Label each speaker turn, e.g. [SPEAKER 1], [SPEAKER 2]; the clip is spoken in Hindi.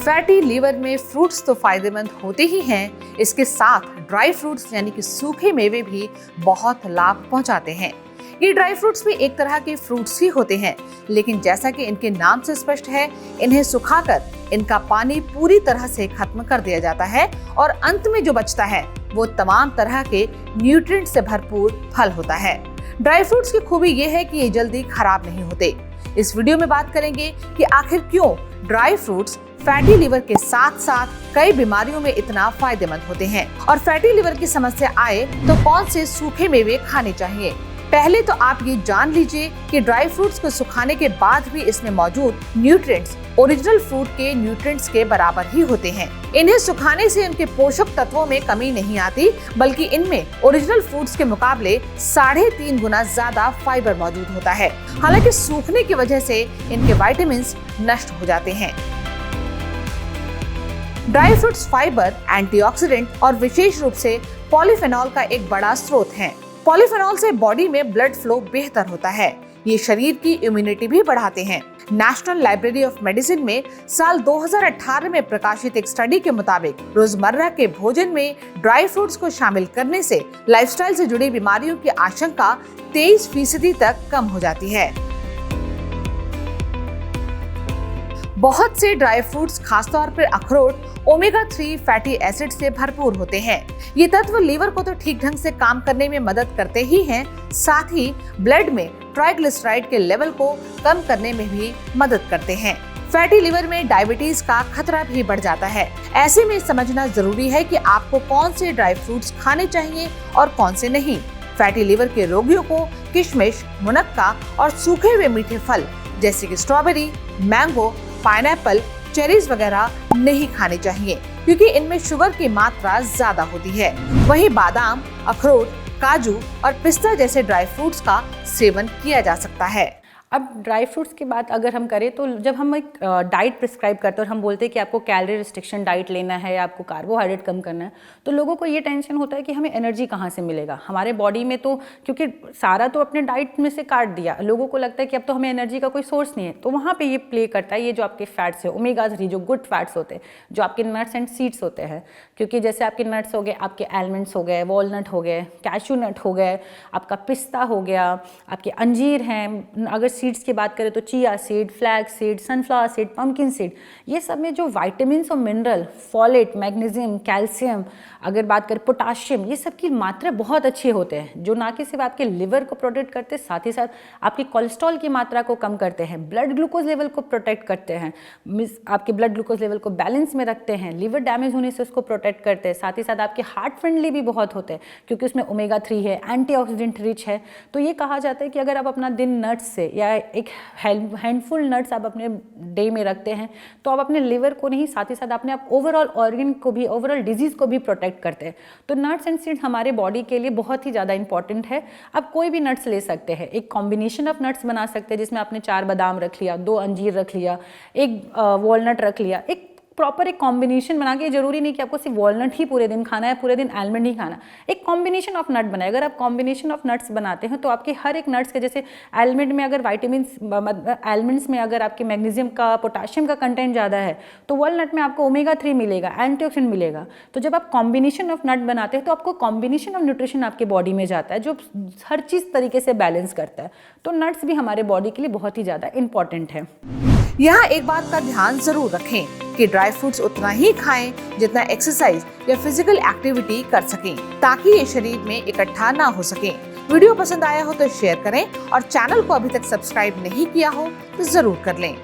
[SPEAKER 1] फैटी लीवर में फ्रूट्स तो फायदेमंद होते ही हैं, इसके साथ ड्राई फ्रूट्स यानी कि सूखे मेवे भी बहुत लाभ पहुंचाते हैं। ये ड्राई फ्रूट्स भी एक तरह के फ्रूट्स ही होते हैं, लेकिन जैसा कि इनके नाम से स्पष्ट है, इन्हें सुखाकर इनका पानी पूरी तरह से खत्म कर दिया जाता है और अंत में जो बचता है वो तमाम तरह के न्यूट्रिएंट से भरपूर फल होता है। ड्राई फ्रूट्स की खूबी ये है कि ये जल्दी खराब नहीं होते। इस वीडियो में बात करेंगे कि आखिर क्यों ड्राई फ्रूट्स फैटी लीवर के साथ साथ कई बीमारियों में इतना फायदेमंद होते हैं, और फैटी लीवर की समस्या आए तो कौन से सूखे मेवे खाने चाहिए। पहले तो आप ये जान लीजिए कि ड्राई फ्रूट्स को सुखाने के बाद भी इसमें मौजूद न्यूट्रिएंट्स ओरिजिनल फ्रूट के न्यूट्रिएंट्स के बराबर ही होते हैं। इन्हें सुखाने से उनके पोषक तत्वों में कमी नहीं आती, बल्कि इनमें ओरिजिनल फ्रूट्स के मुकाबले 3.5 गुना ज्यादा फाइबर मौजूद होता है। हालांकि सूखने की वजह से इनके विटामिन्स नष्ट हो जाते हैं। ड्राई फ्रूट्स फाइबर, एंटीऑक्सीडेंट और विशेष रूप से पॉलीफेनॉल का एक बड़ा स्रोत है। पॉलीफेनॉल से बॉडी में ब्लड फ्लो बेहतर होता है। ये शरीर की इम्यूनिटी भी बढ़ाते हैं। नेशनल लाइब्रेरी ऑफ मेडिसिन में साल 2018 में प्रकाशित एक स्टडी के मुताबिक रोजमर्रा के भोजन में ड्राई फ्रूट्स को शामिल करने से लाइफस्टाइल से जुड़ी बीमारियों की आशंका 23% तक कम हो जाती है। बहुत से ड्राई फ्रूट्स, खासतौर पर अखरोट, ओमेगा 3 फैटी एसिड से भरपूर होते हैं। ये तत्व लीवर को तो ठीक ढंग से काम करने में मदद करते ही हैं, साथ ही ब्लड में ट्राइग्लिसराइड के लेवल को कम करने में भी मदद करते हैं। फैटी लीवर में डायबिटीज का खतरा भी बढ़ जाता है। ऐसे में समझना जरूरी है कि आपको कौन से ड्राई फ्रूट्स खाने चाहिए और कौन से नहीं। फैटी लीवर के रोगियों को किशमिश, मुनक्का और सूखे हुए मीठे फल जैसे कि स्ट्रॉबेरी, मैंगो, पाइनएप्पल, चेरीज वगैरह नहीं खाने चाहिए, क्योंकि इनमें शुगर की मात्रा ज्यादा होती है। वहीं बादाम, अखरोट, काजू और पिस्ता जैसे ड्राई फ्रूट्स का सेवन किया जा सकता है।
[SPEAKER 2] अब ड्राई फ्रूट्स की बात अगर हम करें तो जब हम एक डाइट प्रिस्क्राइब करते हैं और हम बोलते हैं कि आपको कैलोरी रिस्ट्रिक्शन डाइट लेना है या आपको कार्बोहाइड्रेट कम करना है, तो लोगों को ये टेंशन होता है कि हमें एनर्जी कहाँ से मिलेगा हमारे बॉडी में। तो क्योंकि सारा तो अपने डाइट में से काट दिया, लोगों को लगता है कि अब तो हमें एनर्जी का कोई सोर्स नहीं है। तो वहाँ पर ये प्ले करता है ये जो आपके फैट्स है, ओमेगा 3 जो गुड फैट्स होते हैं, जो आपके नट्स एंड सीड्स होते हैं। क्योंकि जैसे आपके नट्स हो गए, आपके आलमंड्स हो गए, वॉलनट हो गए, कैशू नट हो गए, आपका पिस्ता हो गया, आपके अंजीर हैं। अगर सीड्स की बात करें तो chia seed, flax seed, sunflower seed, pumpkin seed, ये सब में जो विटामिन्स और मिनरल, फॉलेट, मैग्नीशियम, कैल्शियम, अगर बात करें पोटाशियम, ये सब की मात्रा बहुत अच्छे होते हैं, जो ना कि सिर्फ आपके लिवर को प्रोटेक्ट करते हैं, साथ ही साथ आपकी कोलेस्ट्रॉल की मात्रा को कम करते हैं, ब्लड ग्लूकोज लेवल को प्रोटेक्ट करते हैं, आपके ब्लड ग्लूकोज लेवल को बैलेंस में रखते हैं, लिवर डैमेज होने से उसको प्रोटेक्ट करते हैं, साथ ही साथ आपके हार्ट फ्रेंडली भी बहुत होते हैं, क्योंकि उसमें ओमेगा 3 है, एंटीऑक्सीडेंट रिच है। तो ये कहा जाता है कि अगर आप अपना दिन नट्स से या एक हैंडफुल नट्स आप अपने डे में रखते हैं, तो आप अपने लिवर को नहीं, साथ ही साथ अपने आप ओवरऑल ऑर्गन को भी, ओवरऑल डिजीज को भी प्रोटेक्ट करते हैं। तो नट्स एंड सीड्स हमारे बॉडी के लिए बहुत ही ज़्यादा इंपॉर्टेंट है। आप कोई भी नट्स ले सकते हैं, एक कॉम्बिनेशन ऑफ नट्स बना सकते हैं, जिसमें आपने 4 बादाम रख लिया, 2 अंजीर रख लिया, एक वॉलनट रख लिया, एक प्रॉपर एक कॉम्बिनेशन बना के। जरूरी नहीं कि आपको सिर्फ वॉलनट ही पूरे दिन खाना है, पूरे दिन आलमंड ही खाना, एक कॉम्बिनेशन ऑफ नट बनाए। अगर आप कॉम्बिनेशन ऑफ नट्स बनाते हैं तो आपके हर एक नट्स के, जैसे आलमंड में अगर विटामिन्स, आलमंड्स में अगर आपके मैग्नीशियम का, पोटाशियम का कंटेंट ज़्यादा है, तो वॉलनट में आपको ओमेगा 3 मिलेगा, एंटीऑक्सीडेंट मिलेगा। तो जब आप कॉम्बिनेशन ऑफ नट बनाते हैं तो आपको कॉम्बिनेशन ऑफ न्यूट्रिशन आपके बॉडी में जाता है, जो हर चीज़ तरीके से बैलेंस करता है। तो नट्स भी हमारे बॉडी के लिए बहुत ही ज़्यादा इंपॉर्टेंट है।
[SPEAKER 1] यहाँ एक बात का ध्यान जरूर रखें कि ड्राई फ्रूट्स उतना ही खाएं जितना एक्सरसाइज या फिजिकल एक्टिविटी कर सकें, ताकि ये शरीर में इकट्ठा ना हो सके। वीडियो पसंद आया हो तो शेयर करें और चैनल को अभी तक सब्सक्राइब नहीं किया हो तो जरूर कर लें।